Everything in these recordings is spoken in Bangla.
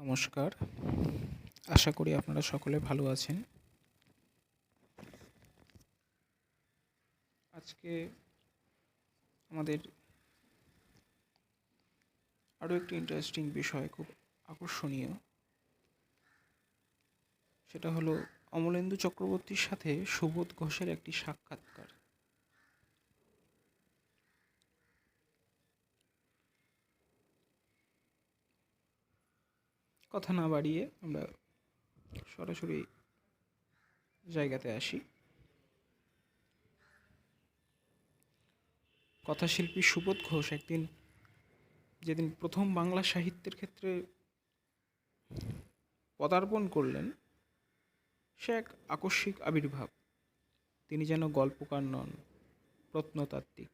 নমস্কার। আশা করি আপনারা সকলে ভালো আছেন। আজকে আমাদের আরও একটি ইন্টারেস্টিং বিষয়, খুব আকর্ষণীয়। সেটা হলো অমলেন্দু চক্রবর্তীর সাথে সুবোধ ঘোষের একটি সাক্ষাৎকার। কথা না বাড়িয়ে আমরা সরাসরি জায়গাতে আসি। কথাশিল্পী সুবোধ ঘোষ যেদিন প্রথম বাংলা সাহিত্যের ক্ষেত্রে পদার্পণ করলেন, সে এক আকস্মিক আবির্ভাব। তিনি যেন গল্পকার নন, প্রত্নতাত্ত্বিক।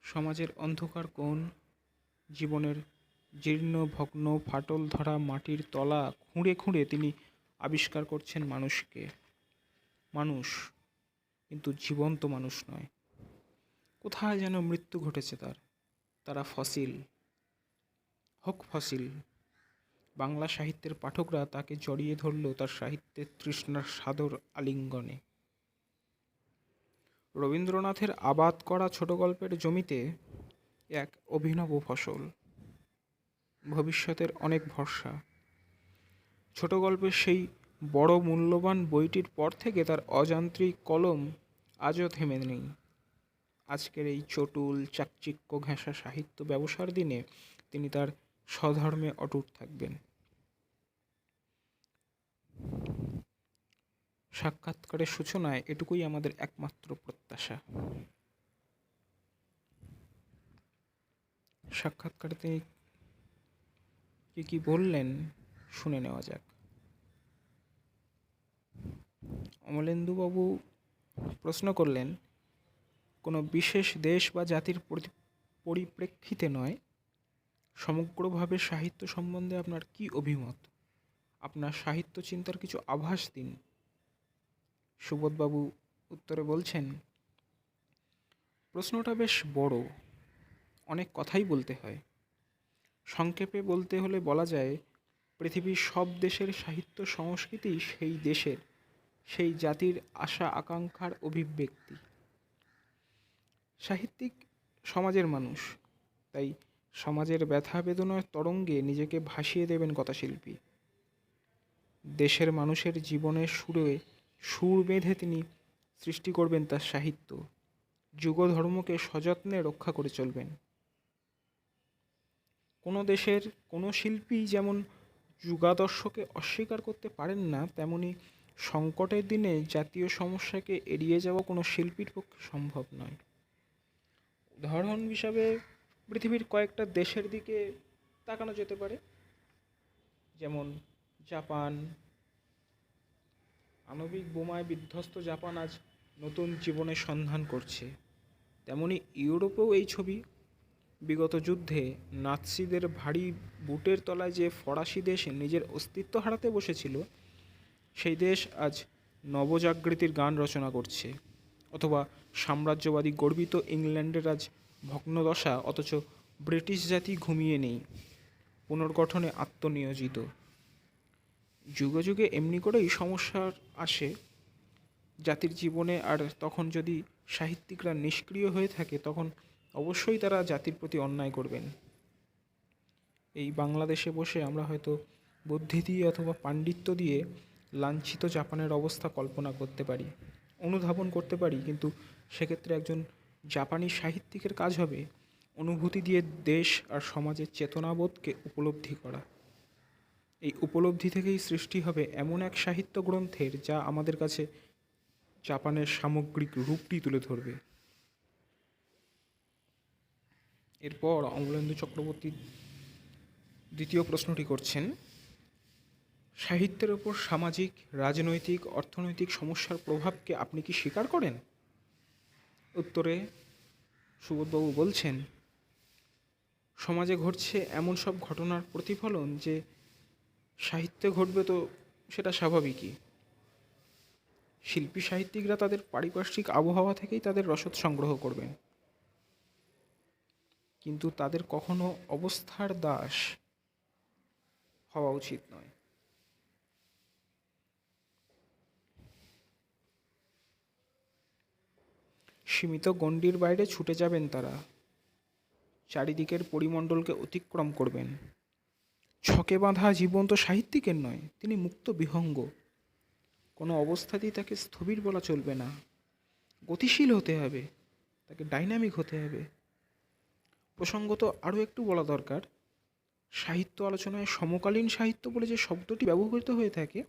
সমাজের অন্ধকার কোণ, জীবনের জীর্ণ ভগ্ন ফাটল ধরা মাটির তলা খুঁড়ে খুঁড়ে তিনি আবিষ্কার করছেন মানুষকে। মানুষ, কিন্তু জীবন্ত মানুষ নয়। কোথায় যেন মৃত্যু ঘটেছে তারা ফসিল, হোক ফসিল। বাংলা সাহিত্যের পাঠকরা তাকে জড়িয়ে ধরল তার সাহিত্যের তৃষ্ণার সাদর আলিঙ্গনে। রবীন্দ্রনাথের আবাদ করা ছোট গল্পের জমিতে এক অভিনব ফসল, ভবিষ্যতের অনেক ভরসা। ছোট গল্পের সেই বড় মূল্যবান বইটির পর থেকে তার অযান্ত্রিক কলম আজও থেমে নেই। আজকের এই চটুল চাকচিক্য ঘেঁষা সাহিত্য ব্যবসার দিনে তিনি তার স্বধর্মে অটুট থাকবেন। সাক্ষাৎকারের সূচনায় এটুকুই আমাদের একমাত্র প্রত্যাশা। সাক্ষাৎকারে তিনি কি বললেন শুনে নেওয়া যাক। অমলেন্দুবাবু প্রশ্ন করলেন, কোনো বিশেষ দেশ বা জাতির পরিপ্রেক্ষিতে নয়, সমগ্রভাবে সাহিত্য সম্বন্ধে আপনার কি অভিমত? আপনার সাহিত্য চিন্তার কিছু আভাস দিন। সুবোধবাবু উত্তরে বলছেন, প্রশ্নটা বেশ বড়, অনেক কথাই বলতে হয়। সংক্ষেপে বলতে হলে বলা যায়, পৃথিবীর সব দেশের সাহিত্য সংস্কৃতি সেই দেশের, সেই জাতির আশা আকাঙ্ক্ষার অভিব্যক্তি। সাহিত্যিক সমাজের মানুষ, তাই সমাজের ব্যথা বেদনার তরঙ্গে নিজেকে ভাসিয়ে দেবেন কথাশিল্পী। দেশের মানুষের জীবনের সুর বেঁধে তিনি সৃষ্টি করবেন তার সাহিত্য। যুগধর্মকে সযত্নে রক্ষা করে চলবেন। কোনো দেশের কোনো শিল্পী যেমন যুগাদর্শকে অস্বীকার করতে পারেন না, তেমনি সংকটের দিনে জাতীয় সমস্যাকে এড়িয়ে যাওয়া কোনো শিল্পীর পক্ষে সম্ভব নয়। উদাহরণ হিসাবে পৃথিবীর কয়েকটা দেশের দিকে তাকানো যেতে পারে, যেমন জাপান। আণবিক বোমায় বিধ্বস্ত জাপান আজ নতুন জীবনের সন্ধান করছে। তেমনি ইউরোপেও এই ছবি। বিগত যুদ্ধে নাৎসিদের ভারী বুটের তলায় যে ফরাসি দেশ নিজের অস্তিত্ব হারাতে বসেছিল, সেই দেশ আজ নবজাগৃতির গান রচনা করছে। অথবা সাম্রাজ্যবাদী গর্বিত ইংল্যান্ডের আজ ভগ্নদশা, অথচ ব্রিটিশ জাতি ঘুমিয়ে নেই, পুনর্গঠনে আত্মনিয়োজিত। যুগে যুগে এমনি করেই সমস্যার আসে জাতির জীবনে। আর তখন যদি সাহিত্যিকরা নিষ্ক্রিয় হয়ে থাকে, তখন অবশ্যই তারা জাতির প্রতি অন্যায় করবেন। এই বাংলাদেশে বসে আমরা হয়তো বুদ্ধি দিয়ে অথবা পাণ্ডিত্য দিয়ে লাঞ্ছিত জাপানের অবস্থা কল্পনা করতে পারি, অনুধাবন করতে পারি, কিন্তু সেক্ষেত্রে একজন জাপানি সাহিত্যিকের কাজ হবে অনুভূতি দিয়ে দেশ আর সমাজের চেতনাবোধকে উপলব্ধি করা। এই উপলব্ধি থেকেই সৃষ্টি হবে এমন এক সাহিত্য গ্রন্থের, যা আমাদের কাছে জাপানের সামগ্রিক রূপটি তুলে ধরবে। এরপর অমলেন্দু চক্রবর্তী দ্বিতীয় প্রশ্নটি করছেন, সাহিত্যের ওপর সামাজিক, রাজনৈতিক, অর্থনৈতিক সমস্যার প্রভাবকে আপনি কি স্বীকার করেন? উত্তরে সুবোধবাবু বলছেন, সমাজে ঘটছে এমন সব ঘটনার প্রতিফলন যে সাহিত্যে ঘটবে, তো সেটা স্বাভাবিকই। শিল্পী সাহিত্যিকরা তাদের পারিপার্শ্বিক আবহাওয়া থেকেই তাদের রসদ সংগ্রহ করবেন, কিন্তু তাদের কখনো অবস্থার দাস হওয়া উচিত নয়। সীমিত গণ্ডির বাইরে ছুটে যাবেন তারা, চারিদিকের পরিমণ্ডলকে অতিক্রম করবেন। ছকে বাঁধা জীবন তো সাহিত্যিকের নয়, তিনি মুক্ত বিহঙ্গ। কোনো অবস্থাতেই তাকে স্থবির বলা চলবে না, গতিশীল হতে হবে, তাকে ডাইনামিক হতে হবে। প্রসঙ্গত আরও একটু বলা দরকার, সাহিত্য আলোচনায় সমকালীন সাহিত্য বলে যে শব্দটি ব্যবহৃত হয়ে থাকে,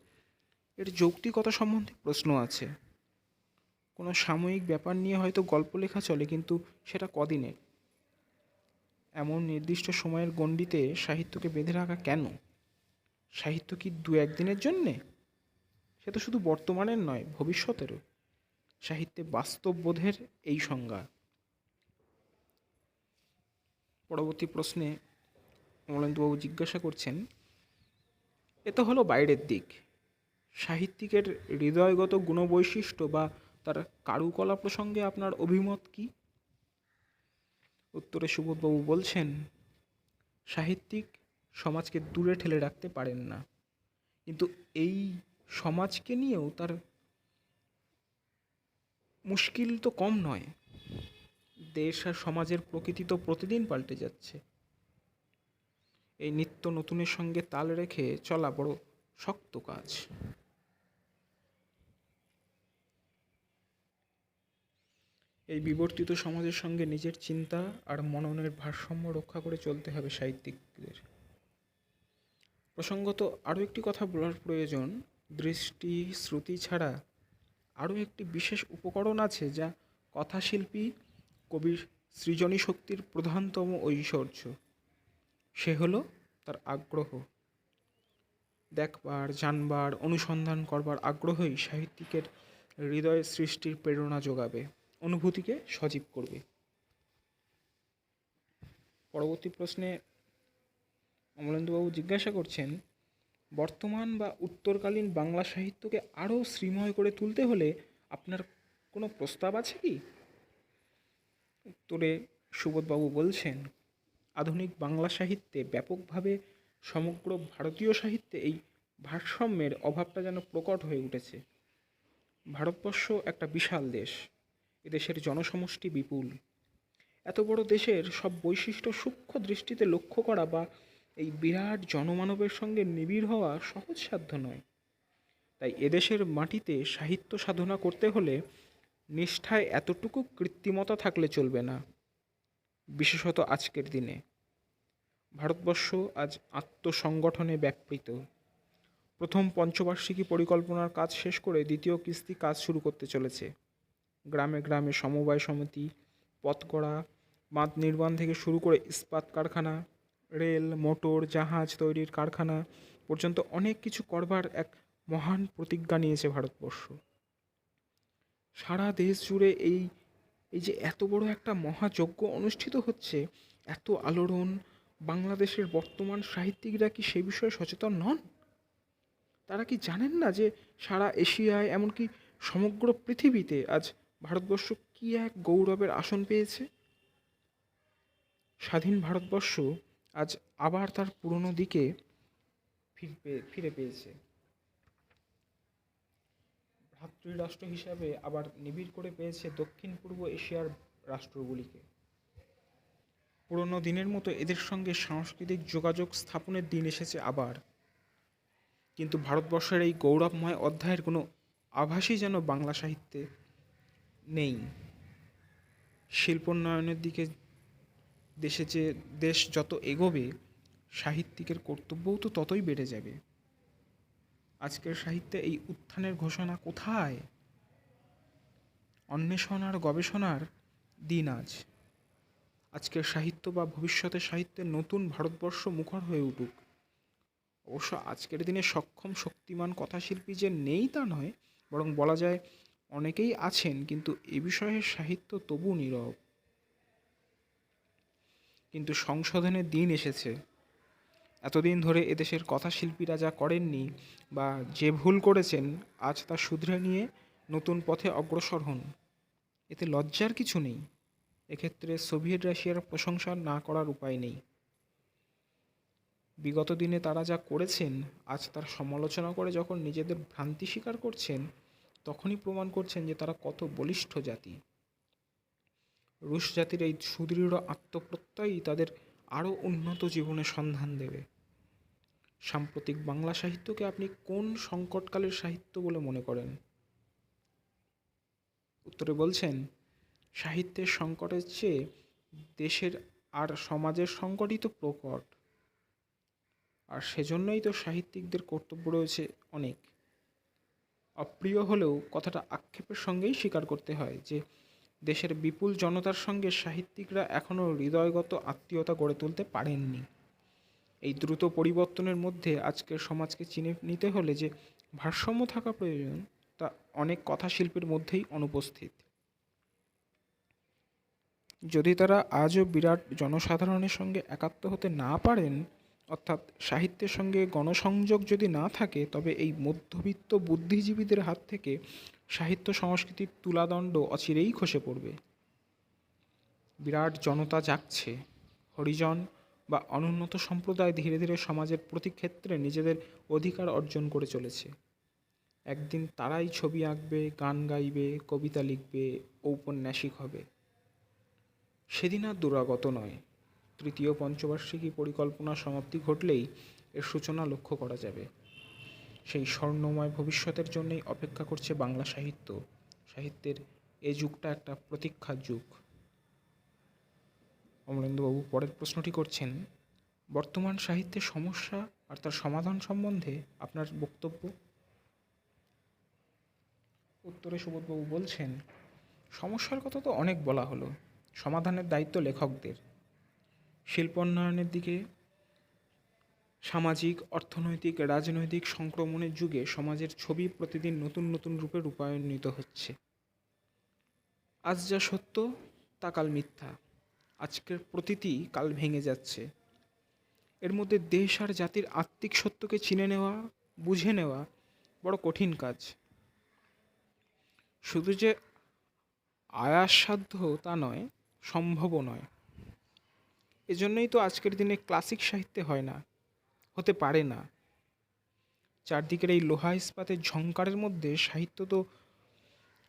এর যৌক্তিকতা সম্বন্ধে প্রশ্ন আছে। কোনো সাময়িক ব্যাপার নিয়ে হয়তো গল্প লেখা চলে, কিন্তু সেটা কদিনের? এমন নির্দিষ্ট সময়ের গণ্ডিতে সাহিত্যকে বেঁধে রাখা কেন? সাহিত্য কি দু একদিনের জন্যে? সে তো শুধু বর্তমানের নয়, ভবিষ্যতেরও। সাহিত্যে বাস্তববোধের এই সংজ্ঞা। পরবর্তী প্রশ্নে অমলেন্দুবাবু জিজ্ঞাসা করছেন, এ তো হলো বাইরের দিক। সাহিত্যিকের হৃদয়গত গুণবৈশিষ্ট্য বা তার কারুকলা প্রসঙ্গে আপনার অভিমত কি? উত্তরে সুবোধবাবু বলছেন, সাহিত্যিক সমাজকে দূরে ঠেলে রাখতে পারেন না, কিন্তু এই সমাজকে নিয়েও তার মুশকিল তো কম নয়। দেশ আর সমাজের প্রকৃতি তো প্রতিদিন পাল্টে যাচ্ছে। এই নিত্য নতুনের সঙ্গে তাল রেখে চলা বড় শক্ত কাজ। এই বিবর্তিত সমাজের সঙ্গে নিজের চিন্তা আর মননের ভারসাম্য রক্ষা করে চলতে হবে সাহিত্যিকদের। প্রসঙ্গত আরও একটি কথা বলার প্রয়োজন, দৃষ্টি শ্রুতি ছাড়া আরও একটি বিশেষ উপকরণ আছে, যা কথাশিল্পী কবির সৃজনী শক্তির প্রধানতম ঐশ্বর্য। সে হলো তার আগ্রহ। দেখবার, জানবার, অনুসন্ধান করবার আগ্রহই সাহিত্যিকের হৃদয় সৃষ্টির প্রেরণা যোগাবে, অনুভূতিকে সজীব করবে। পরবর্তী প্রশ্নে অমলেন্দুবাবু জিজ্ঞাসা করছেন, বর্তমান বা উত্তরকালীন বাংলা সাহিত্যকে আরও শ্রীময় করে তুলতে হলে আপনার কোনো প্রস্তাব আছে কি? উত্তরে সুবোধবাবু বলছেন, আধুনিক বাংলা সাহিত্যে ব্যাপকভাবে সমগ্র ভারতীয় সাহিত্যে এই ভারসাম্যের অভাবটা যেন প্রকট হয়ে উঠেছে। ভারতবর্ষ একটা বিশাল দেশ, এদেশের জনসমষ্টি বিপুল। এত বড় দেশের সব বৈশিষ্ট্য সূক্ষ্ম দৃষ্টিতে লক্ষ্য করা বা এই বিরাট জনমানবের সঙ্গে নিবিড় হওয়া সহজসাধ্য নয়। তাই এদেশের মাটিতে সাহিত্য সাধনা করতে হলে নিষ্ঠায় এতটুকু কৃত্রিমতা থাকলে চলবে না। বিশেষত আজকের দিনে ভারতবর্ষ আজ আত্মসংগঠনে ব্যাপৃত। প্রথম পঞ্চবার্ষিকী পরিকল্পনার কাজ শেষ করে দ্বিতীয় কিস্তি কাজ শুরু করতে চলেছে। গ্রামে গ্রামে সমবায় সমিতি, পথ গড়া, বাঁধ নির্মাণ থেকে শুরু করে ইস্পাত কারখানা, রেল, মোটর, জাহাজ তৈরির কারখানা পর্যন্ত অনেক কিছু করবার এক মহান প্রতিজ্ঞা নিয়েছে ভারতবর্ষ। সারা দেশ জুড়ে এই এই যে এত বড় একটা মহাযজ্ঞ অনুষ্ঠিত হচ্ছে, এত আলোড়ন, বাংলাদেশের বর্তমান সাহিত্যিকরা কি সে বিষয়ে সচেতন নন? তারা কি জানেন না যে সারা এশিয়ায়, এমনকি সমগ্র পৃথিবীতে আজ ভারতবর্ষ কি এক গৌরবের আসন পেয়েছে? স্বাধীন ভারতবর্ষ আজ আবার তার পুরনো দিকে ফিরে পেয়েছে। ভ্রাতৃরাষ্ট্র হিসাবে আবার নিবিড় করে পেয়েছে দক্ষিণ পূর্ব এশিয়ার রাষ্ট্রগুলিকে। পুরনো দিনের মতো এদের সঙ্গে সাংস্কৃতিক যোগাযোগ স্থাপনের দিন এসেছে আবার। কিন্তু ভারতবর্ষের এই গৌরবময় অধ্যায়ের কোনো আভাসই যেন বাংলা সাহিত্যে নেই। শিল্পোন্নয়নের দিকে দেশ যত এগোবে, সাহিত্যিকের কর্তব্যও তো ততই বেড়ে যাবে। আজকের সাহিত্যে এই উত্থানের ঘোষণা কোথায়? অন্বেষণ আর গবেষণার দিন আজ। আজকের সাহিত্য বা ভবিষ্যতের সাহিত্যের নতুন ভারতবর্ষ মুখর হয়ে উঠুক। অবশ্য আজকের দিনে সক্ষম শক্তিমান কথাশিল্পী যে নেই তা নয়, বরং বলা যায় অনেকেই আছেন, কিন্তু এ বিষয়ে সাহিত্য তবু নীরব। কিন্তু সংশোধনের দিন এসেছে। এতদিন ধরে এদেশের কথাশিল্পীরা যা করেননি বা যে ভুল করেছেন, আজ তা শুধরে নিয়ে নতুন পথে অগ্রসর হন। এতে লজ্জার কিছু নেই। এক্ষেত্রে সোভিয়েত রাশিয়ার প্রশংসা না করার উপায় নেই। বিগত দিনে তারা যা করেছেন, আজ তার সমালোচনা করে যখন নিজেদের ভ্রান্তি স্বীকার করছেন, তখনই প্রমাণ করছেন যে তারা কত বলিষ্ঠ জাতি। রুশ জাতির এই সুদৃঢ় আত্মপ্রত্যয়ই তাদের আরও উন্নত জীবনের সন্ধান দেবে। সাম্প্রতিক বাংলা সাহিত্যকে আপনি কোন সংকটকালের সাহিত্য বলে মনে করেন? উত্তরে বলছেন, সাহিত্যের সংকটের চেয়ে দেশের আর সমাজের সংকটই তো প্রকট। আর সেজন্যই তো সাহিত্যিকদের কর্তব্য রয়েছে অনেক। অপ্রিয় হলেও কথাটা আক্ষেপের সঙ্গেই স্বীকার করতে হয় যে দেশের বিপুল জনতার সঙ্গে সাহিত্যিকরা এখনও হৃদয়গত আত্মীয়তা গড়ে তুলতে পারেননি। এই দ্রুত পরিবর্তনের মধ্যে আজকের সমাজকে চিনে নিতে হলে যে ভারসাম্য থাকা প্রয়োজন, তা অনেক কথাশিল্পীর মধ্যেই অনুপস্থিত। যদি তারা আজও বিরাট জনসাধারণের সঙ্গে একাত্ম হতে না পারেন, অর্থাৎ সাহিত্যের সঙ্গে গণসংযোগ যদি না থাকে, তবে এই মধ্যবিত্ত বুদ্ধিজীবীদের হাত থেকে সাহিত্য সংস্কৃতির তুলাদণ্ড অচিরেই খসে পড়বে। বিরাট জনতা জাগছে। হরিজন বা অনুন্নত সম্প্রদায় ধীরে ধীরে সমাজের প্রতি ক্ষেত্রে নিজেদের অধিকার অর্জন করে চলেছে। একদিন তারাই ছবি আঁকবে, গান গাইবে, কবিতা লিখবে, ঔপন্যাসিক হবে। সেদিন আর দুরাগত নয়। তৃতীয় পঞ্চবার্ষিকী পরিকল্পনা সমাপ্তি ঘটলেই এর সূচনা লক্ষ্য করা যাবে। সেই স্বর্ণময় ভবিষ্যতের জন্যই অপেক্ষা করছে বাংলা সাহিত্য। সাহিত্যের এ যুগটা একটা প্রতীক্ষার যুগ। অমলেন্দুবাবু পরের প্রশ্নটি করছেন, বর্তমান সাহিত্যের সমস্যা আর তার সমাধান সম্বন্ধে আপনার বক্তব্য? উত্তরে সুবোধবাবু বলছেন, সমস্যার কথা তো অনেক বলা হলো, সমাধানের দায়িত্ব লেখকদের। শিল্পোন্নয়নের দিকে সামাজিক, অর্থনৈতিক, রাজনৈতিক সংক্রমণের যুগে সমাজের ছবি প্রতিদিন নতুন নতুন রূপে রূপায়িত হচ্ছে। আজ যা সত্য তা কাল মিথ্যা, আজকের প্রতীতি কাল ভেঙে যাচ্ছে। এর মধ্যে দেশ আর জাতির আত্মিক সত্যকে চিনে নেওয়া, বুঝে নেওয়া বড় কঠিন কাজ। শুধু যে আয়াসসাধ্য তা নয়, সম্ভবও নয়। এজন্যই তো আজকের দিনে ক্লাসিক সাহিত্যে হয় না, হতে পারে না। চারদিকের এই লোহা ইস্পাতের ঝংকারের মধ্যে সাহিত্য তো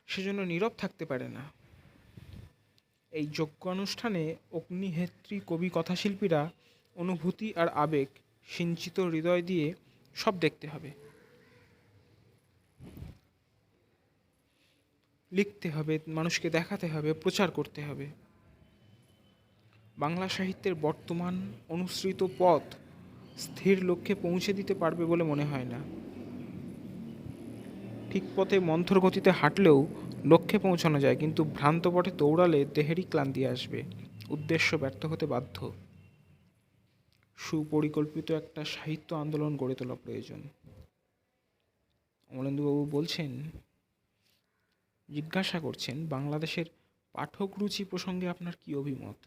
সেজন্য নীরব থাকতে পারে না। এই যজ্ঞ অনুষ্ঠানে অগ্নিহেত্রী কবি কথাশিল্পীরা অনুভূতি আর আবেগ সিঞ্চিত হৃদয় দিয়ে সব দেখতে হবে, লিখতে হবে, মানুষকে দেখাতে হবে, প্রচার করতে হবে। বাংলা সাহিত্যের বর্তমান অনুসৃত পথ স্থির লক্ষ্যে পৌঁছে দিতে পারবে বলে মনে হয় না। ঠিক পথে মন্থর গতিতে হাঁটলেও লক্ষ্যে পৌঁছানো যায়, কিন্তু ভ্রান্ত পথে দৌড়ালে দেহেরই ক্লান্তি আসবে, উদ্দেশ্য ব্যর্থ হতে বাধ্য। সুপরিকল্পিত একটা সাহিত্য আন্দোলন গড়ে তোলা প্রয়োজন। অমলেন্দুবাবু বলছেন, জিজ্ঞাসা করছেন, বাংলাদেশের পাঠক রুচি প্রসঙ্গে আপনার কী অভিমত?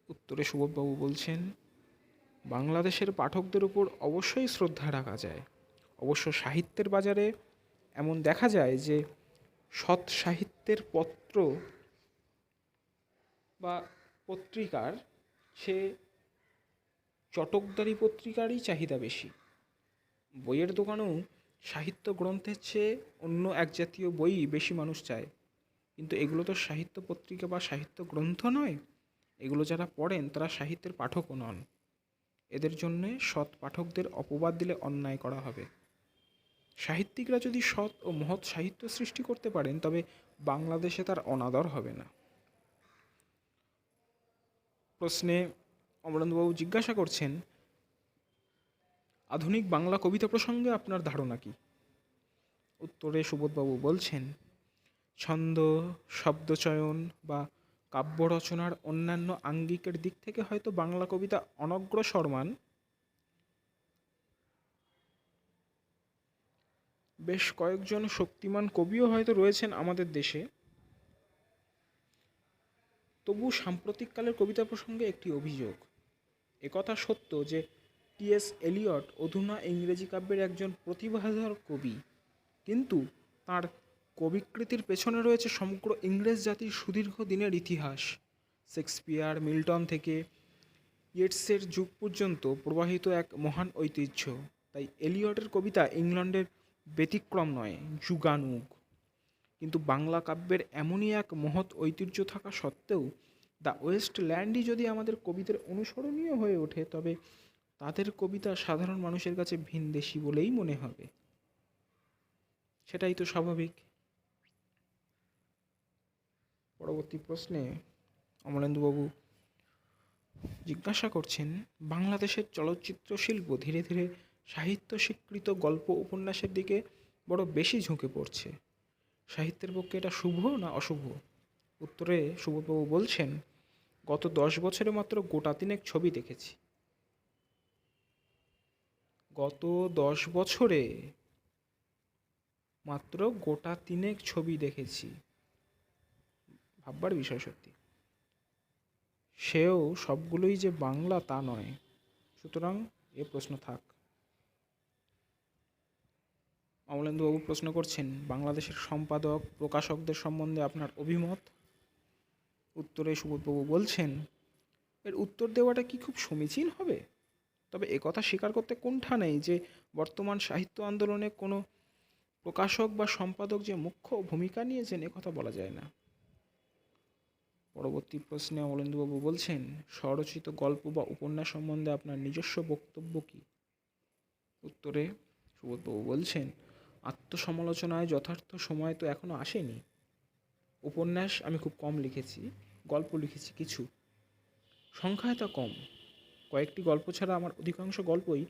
উত্তরে সুবোধবাবু বলছেন, বাংলাদেশের পাঠকদের উপর অবশ্যই শ্রদ্ধা রাখা যায়। অবশ্য সাহিত্যের বাজারে এমন দেখা যায় যে সৎ সাহিত্যের পত্র বা পত্রিকার সে চটকদারি পত্রিকারই চাহিদা বেশি। বইয়ের দোকানেও সাহিত্য গ্রন্থের চেয়ে অন্য এক জাতীয় বই বেশি মানুষ চায়, কিন্তু এগুলো তো সাহিত্য পত্রিকা বা সাহিত্য গ্রন্থ নয়। এগুলো যারা পড়েন তারা সাহিত্যের পাঠকও নন। এদের জন্যে সৎ পাঠকদের অপবাদ দিলে অন্যায় করা হবে। সাহিত্যিকরা যদি সৎ ও মহৎ সাহিত্য সৃষ্টি করতে পারেন, তবে বাংলাদেশে তার অনাদর হবে না। প্রশ্নে অমরেন্দ্রবাবু জিজ্ঞাসা করছেন, আধুনিক বাংলা কবিতা প্রসঙ্গে আপনার ধারণা কী? উত্তরে সুবোধবাবু বলছেন, ছন্দ, শব্দচয়ন বা কাব্য রচনার অন্যান্য আঙ্গিকের দিক থেকে হয়তো বাংলা কবিতা অনগ্রসরমান, বেশ কয়েকজন শক্তিমান কবিও হয়তো রয়েছেন আমাদের দেশে। তবু সাম্প্রতিককালের কবিতা প্রসঙ্গে একটি অভিযোগ। একথা সত্য যে টি.এস. এলিয়ট অধুনা ইংরেজি কাব্যের একজন প্রতিভাধর কবি, কিন্তু তাঁর কবিকৃতির পেছনে রয়েছে সমগ্র ইংরেজ জাতির সুদীর্ঘ দিনের ইতিহাস। শেক্সপিয়ার, মিল্টন থেকে ইয়েটসের যুগ পর্যন্ত প্রবাহিত এক মহান ঐতিহ্য। তাই এলিয়টের কবিতা ইংল্যান্ডের ব্যতিক্রম নয়, যুগানুগ। কিন্তু বাংলা কাব্যের এমনই এক মহৎ ঐতিহ্য থাকা সত্ত্বেও দ্য ওয়েস্টল্যান্ডই যদি আমাদের কবিদের অনুসরণীয় হয়ে ওঠে, তবে তাদের কবিতা সাধারণ মানুষের কাছে ভিনদেশি বলেই মনে হবে। সেটাই তো স্বাভাবিক। পরবর্তী প্রশ্নে অমলেন্দুবাবু জিজ্ঞাসা করছেন, বাংলাদেশের চলচ্চিত্র শিল্প ধীরে ধীরে সাহিত্য স্বীকৃত গল্প উপন্যাসের দিকে বড় বেশি ঝুঁকে পড়ছে। সাহিত্যের পক্ষে এটা শুভ না অশুভ? উত্তরে সুবোধবাবু বলছেন, গত 10 বছরে মাত্র গোটা তিনেক ছবি দেখেছি। গত 10 বছরে মাত্র গোটা তিনেক ছবি দেখেছি। ভাববার বিষয় সত্যি। সেও সবগুলোই যে বাংলা তা নয়। সুতরাং এ প্রশ্ন থাক। অমলেন্দুবাবু প্রশ্ন করছেন, বাংলাদেশের সম্পাদক প্রকাশকদের সম্বন্ধে আপনার অভিমত? উত্তরে সুবোধবাবু বলছেন, এর উত্তর দেওয়াটা কি খুব সমীচীন হবে? তবে একথা স্বীকার করতে কুণ্ঠা নেই যে বর্তমান সাহিত্য আন্দোলনে কোনো প্রকাশক বা সম্পাদক যে মুখ্য ভূমিকা নিয়েছেন একথা বলা যায় না। পরবর্তী প্রশ্নে অমলেন্দুবাবু বলছেন, স্বরচিত গল্প বা উপন্যাস সম্বন্ধে আপনার নিজস্ব বক্তব্য কী? উত্তরে সুবোধবাবু বলছেন, আত্মসমালোচনায় যথার্থ সময় তো এখনও আসেনি। উপন্যাস আমি খুব কম লিখেছি, গল্প লিখেছি কিছু, সংখ্যায় তা কম। কয়েকটি গল্প ছাড়া আমার অধিকাংশ গল্পই